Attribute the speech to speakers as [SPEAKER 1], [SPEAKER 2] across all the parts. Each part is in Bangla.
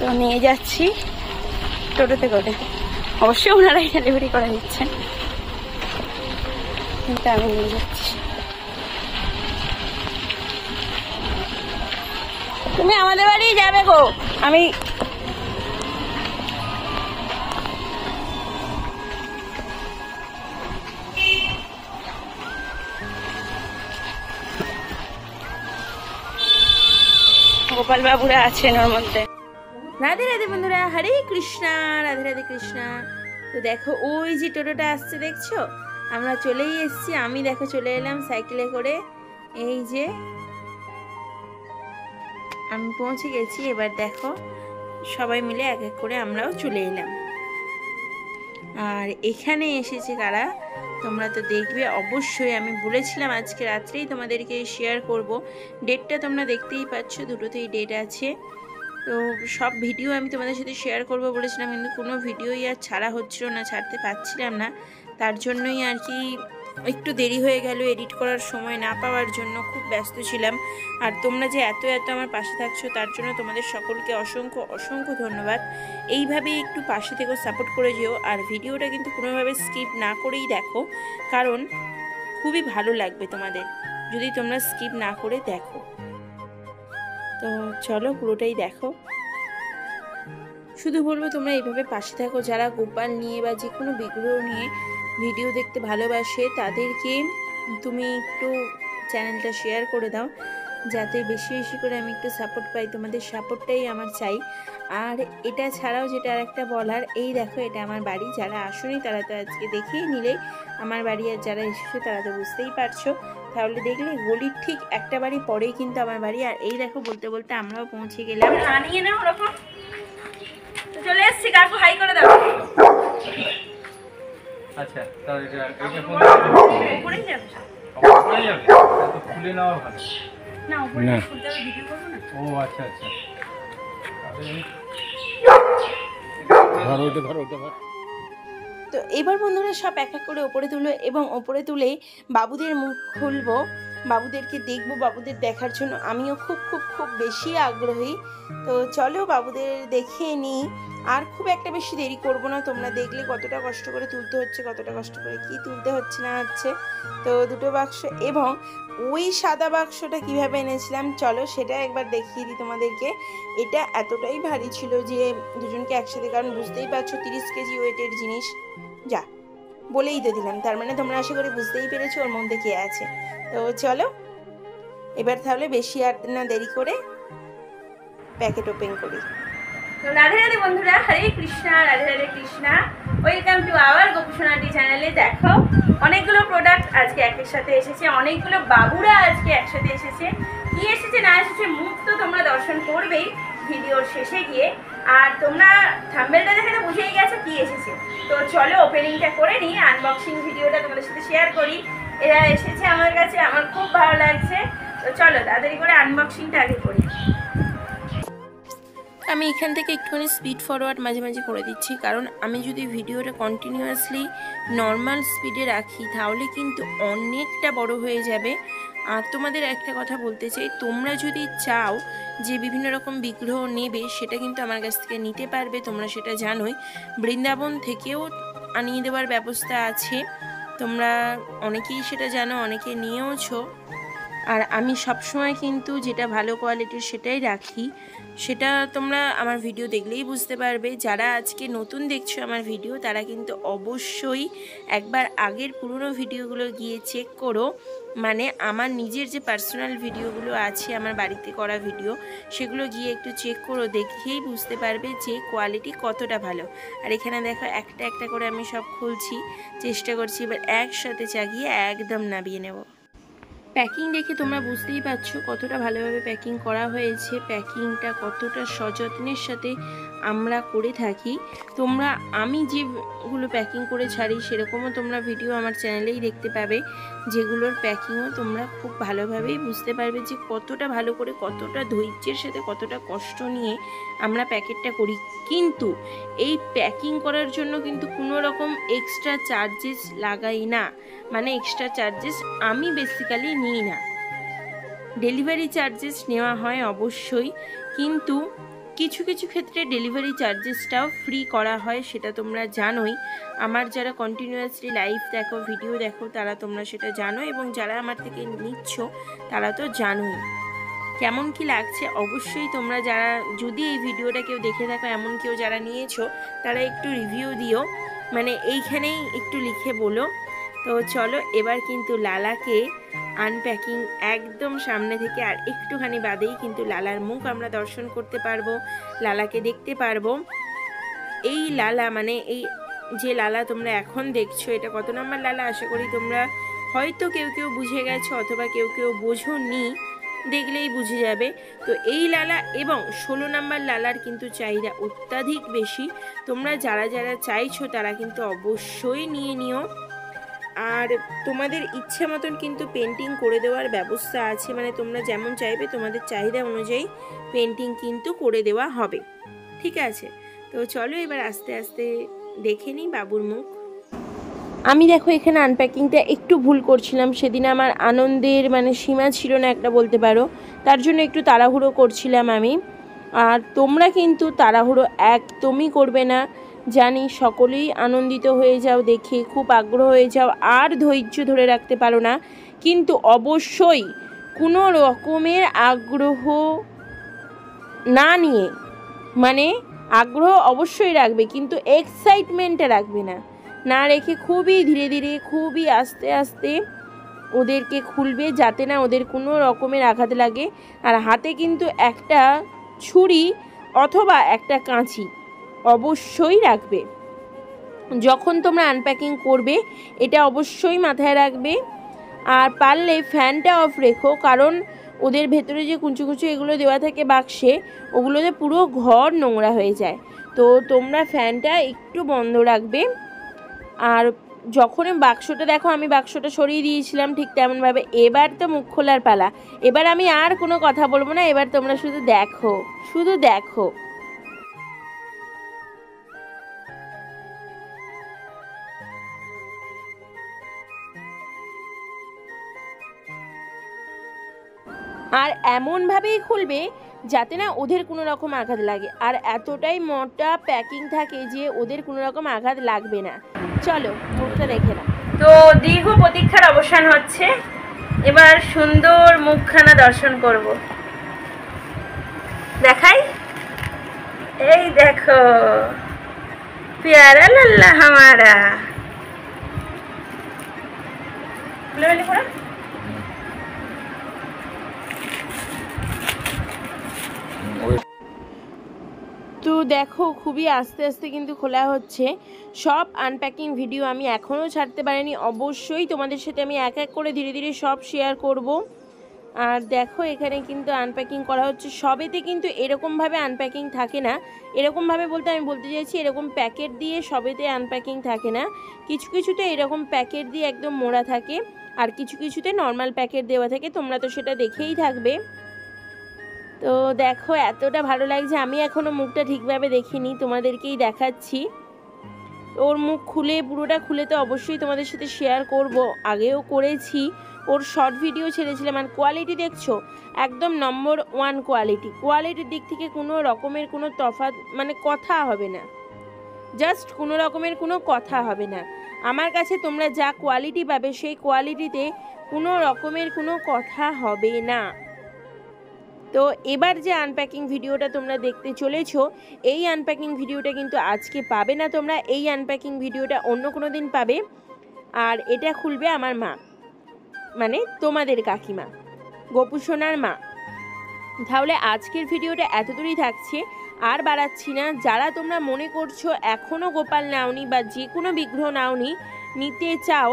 [SPEAKER 1] তো নিয়ে যাচ্ছি টোটোতে করে। অবশ্যই ওনারাই ডেলিভারি করে দিচ্ছেন, কিন্তু আমি নিয়ে যাচ্ছি। তুমি আমাদের বাড়ি যাবে গো? আমি গোপাল বাবুরা আছেন ওর মধ্যে। রাধে রাধে বন্ধুরা, হরে কৃষ্ণা, রাধে রাধে কৃষ্ণা। তো দেখো ওই যে টোটোটা আসছে দেখছো, আমরা চলেই এসেছি। আমি দেখো চলে এলাম সাইকেলে করে, এই যে আমি পৌঁছে গেছি। এবার দেখো সবাই মিলে এক এক করে আমরাও চলে এলাম। আর এখানে এসেছে কারা তোমরা তো দেখবে অবশ্যই। আমি বলেছিলাম আজকে রাত্রেই তোমাদেরকে শেয়ার করব। ডেটটা তোমরা দেখতেই পাচ্ছ, দুটোতেই ডেট আছে। তো সব ভিডিও আমি তোমাদের সাথে শেয়ার করব বলেছিলাম, কিন্তু কোনো ভিডিওই আর ছাড়া হচ্ছিল না, ছাড়তে পারছিলাম না। তার জন্যই আর কি একটু দেরি হয়ে গেল, এডিট করার সময় না পাওয়ার জন্য খুব ব্যস্ত ছিলাম। আর তোমরা যে এত আমার পাশে থাকছো তার জন্য তোমাদের সকলকে অসংখ্য অসংখ্য ধন্যবাদ। এইভাবেই একটু পাশে থেকে সাপোর্ট করে যেও। আর ভিডিওটা কিন্তু কোনোভাবে স্কিপ না করেই দেখো, কারণ খুবই ভালো লাগবে তোমাদের যদি তোমরা স্কিপ না করে দেখো। তো চলো পুরোটাই দেখো। শুধু বলবো তোমরা এইভাবে পাশে থাকো। যারা গোপাল নিয়ে বা যে কোনো বিগ্রহ নিয়ে ভিডিও দেখতে ভালোবাসে তাদেরকে তুমি একটু চ্যানেলটা শেয়ার করে দাও, যাতে বেশি বেশি করে আমি একটু সাপোর্ট পাই। তোমাদের সাপোর্টটাই আমার চাই। আর এটা ছাড়াও যেটা আর একটা বলার, এই দেখো এটা আমার বাড়ি। যারা আসুনি তারা তো আজকে দেখেই নিলে আমার বাড়ি, আর যারা এসেছো তারা তো বুঝতেই পারছো। তাহলে দেখলে গলির ঠিক একটা বাড়ি পরেই কিন্তু আমার বাড়ি। আর এই দেখো বলতে বলতে আমরাও পৌঁছে গেলাম। আনিয়ে না ওরকম তো চলে এসেছি। কাকু হাই করে দাও। আচ্ছা তাহলে এটা কোন উপরেই যাবে? উপরে যাবে তো খুলে নাও ভালো না, উপরে খুলতে হবে, ভিডিও করব না। ও আচ্ছা আচ্ছা, তো এবার বন্ধুরা সব এক এক করে ওপরে তুলো, এবং ওপরে তুলে বাবুদের মুখ খুলবো, বাবুদেরকে দেখবো। বাবুদের দেখার জন্য আমিও খুব খুব খুব বেশি আগ্রহী। তো চলো বাবুদের দেখে নিই। আর খুব একটা বেশি দেরি করব না। তোমরা দেখলে কতটা কষ্ট করে তুলতে হচ্ছে, কতটা কষ্ট করে কি তুলতে হচ্ছে না হচ্ছে। তো দুটো বাক্স, এবং ওই সাদা বাক্সটা কিভাবে এনেছিলাম চলো সেটা একবার দেখিয়ে দিই তোমাদেরকে। এটা এতটাই ভারী ছিল যে দুজনকে একসাথে, কারণ বুঝতেই পারছো 30 কেজি ওয়েটের জিনিস। যা বলেই তো দিলাম, তার মানে তোমরা আশা করি বুঝতেই পেরেছো ওর মধ্যে কে আছে। তো চলো এবার তাহলে বেশি আর না দেরি করে প্যাকেট ওপেন করি। তো রাধে রাধে বন্ধুরা, Hare Krishna, Radhe Radhe Krishna. Welcome to our গোপুসোনাটি চ্যানেলে। দেখো অনেকগুলো প্রোডাক্ট আজকে একের সাথে এসেছে, অনেকগুলো বাবুরা আজকে একসাথে এসেছে। কি এসেছে না এসেছে মুখ তো তোমরা দর্শন করবেই ভিডিওর শেষে গিয়ে। আর তোমরা থাম্বনেলটা দেখে তো বুঝেই গেছো কি এসেছে। তো চলো ওপেনিংটা করে নিই, আনবক্সিং ভিডিওটা তোমাদের সাথে শেয়ার করি। এরা এসেছে আমার কাছে, আমার খুব ভালো লাগছে। তো চলো তাড়াতাড়ি করে আনবক্সিংটা আগে করি। আমি এখান থেকে একটুখানি স্পিড ফরওয়ার্ড মাঝে মাঝে করে দিচ্ছি, কারণ আমি যদি ভিডিওটা কন্টিনিউয়াসলি নর্মাল স্পিডে রাখি তাহলে কিন্তু অনেকটা বড় হয়ে যাবে। আর তোমাদের একটা কথা বলতে চাই, তোমরা যদি চাও যে বিভিন্ন রকম বিগ্রহ নেবে সেটা কিন্তু আমার কাছ থেকে নিতে পারবে। তোমরা সেটা জানোই, বৃন্দাবন থেকেও আনিয়ে দেওয়ার ব্যবস্থা আছে। তোমরা অনেকেই সেটা জানো, অনেকে নিয়েওছো। আর আমি সবসময় কিন্তু যেটা ভালো কোয়ালিটির সেটাই রাখি, সেটা তোমরা আমার ভিডিও দেখলেই বুঝতে পারবে। যারা আজকে নতুন দেখছো আমার ভিডিও তারা কিন্তু অবশ্যই একবার আগের পুরনো ভিডিওগুলো গিয়ে চেক করো। মানে আমার নিজের যে পার্সোনাল ভিডিওগুলো আছে আমার বাড়িতে করা ভিডিও, সেগুলো গিয়ে একটু চেক করো, দেখেই বুঝতে পারবে যে কোয়ালিটি কতটা ভালো। আর এখানে দেখো একটা একটা করে আমি সব খুলছি, চেষ্টা করছি এবার একসাথে চাগিয়ে একদম নামিয়ে নেব। প্যাকিং দেখে তোমরা বুঝতেই পারছো কতটা ভালোভাবে প্যাকিং করা হয়েছে, প্যাকিংটা কতটা সযত্নের সাথে আমরা করে থাকি। তোমরা আমি যেগুলো প্যাকিং করে ছাড়ি সেরকমও তোমরা ভিডিও আমার চ্যানেলেই দেখতে পাবে, যেগুলোর প্যাকিংও তোমরা খুব ভালোভাবেই বুঝতে পারবে যে কতটা ভালো করে, কতটা ধৈর্যের সাথে, কতটা কষ্ট নিয়ে আমরা প্যাকেটটা করি। কিন্তু এই প্যাকিং করার জন্য কিন্তু কোনো রকম এক্সট্রা চার্জেস লাগাই না, মানে এক্সট্রা চার্জেস আমি বেসিক্যালি নিই না। ডেলিভারি চার্জেস নেওয়া হয় অবশ্যই, কিন্তু কিছু কিছু ক্ষেত্রে ডেলিভারি চার্জেসটাও ফ্রি করা হয়, সেটা তোমরা জানোই। আমার যারা কন্টিনিউয়াসলি লাইভ দেখো, ভিডিও দেখো, তারা তোমরা সেটা জানো, এবং যারা আমার থেকে নিচ্ছ তারা তো জানোই। কেমন কি লাগছে অবশ্যই তোমরা যারা যদি এই ভিডিওটা কেউ দেখে থাকো, এমন কেউ যারা নিয়েছো, তারা একটু রিভিউ দিও, মানে এইখানেই একটু লিখে বলো। তো চলো এবার কিন্তু লালাকে আনপ্যাকিং একদম সামনে থেকে আর একটুখানি বাদেই কিন্তু লালার মুখ আমরা দর্শন করতে পারবো, লালাকে দেখতে পারবো। এই লালা মানে এই যে লালা তোমরা এখন দেখছো, এটা কত নাম্বার লালা আশা করি তোমরা হয়তো কেউ কেউ বুঝে গেছো, অথবা কেউ কেউ বোঝোনি, দেখলেই বুঝে যাবে। তো এই লালা এবং 16 নাম্বার লালার কিন্তু চাহিদা অত্যাধিক বেশি। তোমরা যারা যারা চাইছো তারা কিন্তু অবশ্যই নিয়ে নিও। আর তোমাদের ইচ্ছে মতন কিন্তু পেন্টিং করে দেওয়ার ব্যবস্থা আছে, মানে তোমরা যেমন চাইবে তোমাদের চাহিদা অনুযায়ী পেন্টিং কিন্তু করে দেওয়া হবে, ঠিক আছে? তো চলো এবার আস্তে আস্তে দেখে নিই বাবুর মুখ। আমি দেখো এখানে আনপ্যাকিংটা একটু ভুল করছিলাম, সেদিন আমার আনন্দের মানে সীমা ছিল না একটা বলতে পারো, তার জন্য একটু তাড়াহুড়ো করছিলাম আমি। আর তোমরা কিন্তু তাড়াহুড়ো একদমই করবে না, জানি সকলেই আনন্দিত হয়ে যাও দেখে, খুব আগ্রহ হয়ে যাও, আর ধৈর্য ধরে রাখতে পারো না, কিন্তু অবশ্যই কোনো রকমের আগ্রহ না নিয়ে, মানে আগ্রহ অবশ্যই রাখবে কিন্তু এক্সাইটমেন্টটা রাখবে না, না রেখে খুবই ধীরে ধীরে খুবই আস্তে আস্তে ওদেরকে খুলবে, যাতে না ওদের কোনো রকমের আঘাত লাগে। আর হাতে কিন্তু একটা ছুরি অথবা একটা কাঁচি অবশ্যই রাখবে যখন তোমরা আনপ্যাকিং করবে, এটা অবশ্যই মাথায় রাখবে। আর পারলে ফ্যানটা অফ রেখো, কারণ ওদের ভেতরে যে কুঁচু কুঁচু এগুলো দেওয়া থাকে বাক্সে, ওগুলোতে পুরো ঘর নোংরা হয়ে যায়। তো তোমরা ফ্যানটা একটু বন্ধ রাখবে। আর যখন বাক্সটা দেখো, আমি বাক্সটা সরিয়ে দিয়েছিলাম ঠিক তেমনভাবে। এবার তো মুখ খোলার পালা, এবার আমি আর কোনো কথা বলবো না, এবার তোমরা শুধু দেখো, শুধু দেখো। আর এমনভাবেই খুলবে যাতে না ওদের কোনো রকম আঘাত লাগে, আর এতটাই মোটা প্যাকিং থাকে যে ওদের কোনো রকম আঘাত লাগবে না। চলো মুখটা দেখে না। তো দীর্ঘ প্রতীক্ষার অবসান হচ্ছে, এবার সুন্দর মুখখানা দর্শন করব। দেখাই, এই দেখো প্যারা লাল্লা হামারা। তো দেখো খুবই আস্তে আস্তে কিন্তু খোলা হচ্ছে। সব আনপ্যাকিং ভিডিও আমি এখনও ছাড়তে পারিনি, অবশ্যই তোমাদের সাথে আমি এক এক করে ধীরে ধীরে সব শেয়ার করব। আর দেখো এখানে কিন্তু আনপ্যাকিং করা হচ্ছে, সবেতে কিন্তু এরকমভাবে আনপ্যাকিং থাকে না। এরকমভাবে বলতে আমি বলতে চাইছি এরকম প্যাকেট দিয়ে সবেতে আনপ্যাকিং থাকে না, কিছু কিছুতে এরকম প্যাকেট দিয়ে একদম মোড়া থাকে, আর কিছু কিছুতে নর্মাল প্যাকেট দেওয়া থাকে, তোমরা তো সেটা দেখেই থাকবে। তো দেখো এতটা ভালো লাগছে, আমি এখনও মুখটা ঠিকভাবে দেখিনি, তোমাদেরকেই দেখাচ্ছি। ওর মুখ খুলে পুরোটা খুলে তো অবশ্যই তোমাদের সাথে শেয়ার করব, আগেও করেছি, ওর শর্ট ভিডিও ছেড়েছিলাম। আর কোয়ালিটি দেখছো একদম নম্বর 1 কোয়ালিটি, কোয়ালিটির দিক থেকে কোনো রকমের কোনো তফাৎ মানে কথা হবে না, জাস্ট কোনো রকমের কোনো কথা হবে না। আমার কাছে তোমরা যা কোয়ালিটি পাবে সেই কোয়ালিটিতে কোনো রকমের কোনো কথা হবে না। তো এবার যে আনপ্যাকিং ভিডিওটা তোমরা দেখতে চলেছো, এই আনপ্যাকিং ভিডিওটা কিন্তু আজকে পাবে না তোমরা, এই আনপ্যাকিং ভিডিওটা অন্য কোনো দিন পাবে। আর এটা খুলবে আমার মা, মানে তোমাদের কাকিমা, গোপু সোনার মা। তাহলে আজকের ভিডিওটা এতদূরই থাকছে, আর বাড়াচ্ছি না। যারা তোমরা মনে করছো এখনও গোপাল নাওনি বা যে কোনো বিগ্রহ নাওনি, নিতে চাও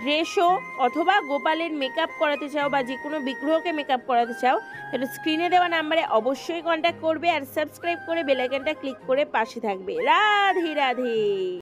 [SPEAKER 1] ড্রেসও অথবা গোপালের মেকআপ করাতে চাও বা যে কোনো বিগ্রহকে মেকআপ করাতে চাও, তাহলে স্ক্রিনে দেওয়া নাম্বারে অবশ্যই কন্ট্যাক্ট করবে, আর সাবস্ক্রাইব করে বেল আইকনটা ক্লিক করে পাশে থাকবে। রাধে রাধে।